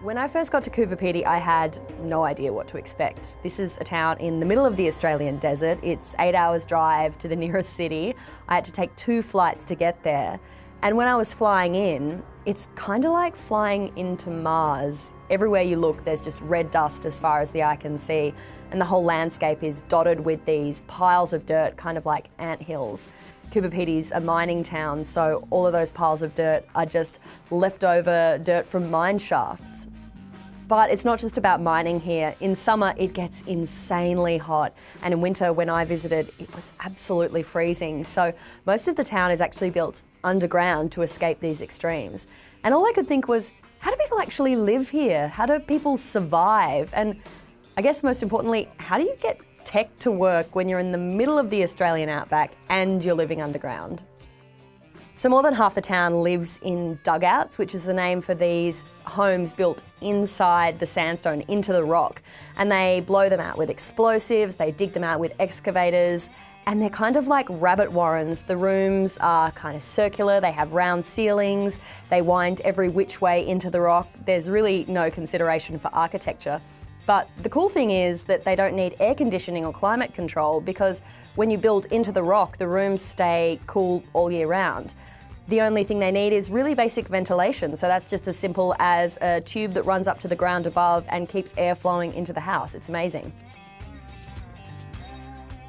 When I first got to Coober Pedy, I had no idea what to expect. This is a town in the middle of the Australian desert. It's 8 hours drive to the nearest city. I had to take 2 flights to get there. And when I was flying in, it's kind of like flying into Mars. Everywhere you look, there's just red dust as far as the eye can see. And the whole landscape is dotted with these piles of dirt, kind of like anthills. Coober Pedy's a mining town, so all of those piles of dirt are just leftover dirt from mine shafts. But it's not just about mining here. In summer, it gets insanely hot. And in winter, when I visited, it was absolutely freezing. So most of the town is actually built underground to escape these extremes. And all I could think was, how do people actually live here? How do people survive? And I guess most importantly, how do you get tech to work when you're in the middle of the Australian outback and you're living underground? So more than half the town lives in dugouts, which is the name for these homes built inside the sandstone into the rock. And they blow them out with explosives, they dig them out with excavators, and they're kind of like rabbit warrens. The rooms are kind of circular, they have round ceilings, they wind every which way into the rock. There's really no consideration for architecture. But the cool thing is that they don't need air conditioning or climate control, because when you build into the rock, the rooms stay cool all year round. The only thing they need is really basic ventilation. So that's just as simple as a tube that runs up to the ground above and keeps air flowing into the house. It's amazing.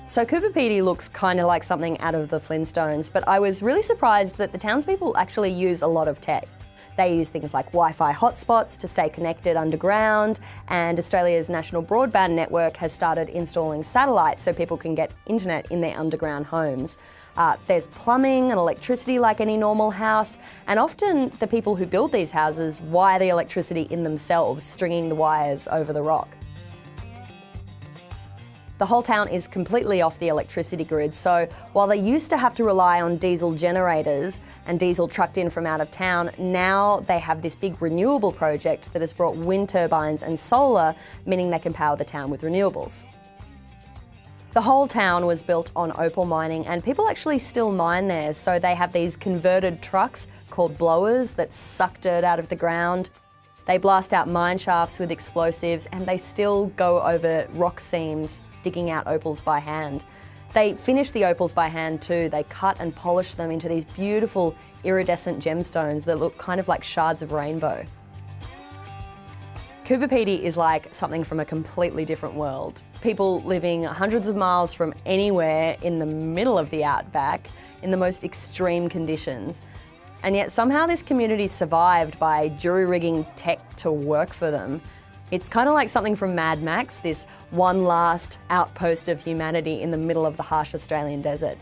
So Coober Pedy looks kind of like something out of the Flintstones, but I was really surprised that the townspeople actually use a lot of tech. They use things like Wi-Fi hotspots to stay connected underground, and Australia's national broadband network has started installing satellites so people can get internet in their underground homes. There's plumbing and electricity like any normal house, and often the people who build these houses wire the electricity in themselves, stringing the wires over the rock. The whole town is completely off the electricity grid, so while they used to have to rely on diesel generators and diesel trucked in from out of town, now they have this big renewable project that has brought wind turbines and solar, meaning they can power the town with renewables. The whole town was built on opal mining, and people actually still mine there, so they have these converted trucks called blowers that suck dirt out of the ground. They blast out mine shafts with explosives, and they still go over rock seams digging out opals by hand. They finish the opals by hand too. They cut and polish them into these beautiful iridescent gemstones that look kind of like shards of rainbow. Coober Pedy is like something from a completely different world. People living hundreds of miles from anywhere in the middle of the outback in the most extreme conditions. And yet somehow this community survived by jury-rigging tech to work for them. It's kind of like something from Mad Max, this one last outpost of humanity in the middle of the harsh Australian desert.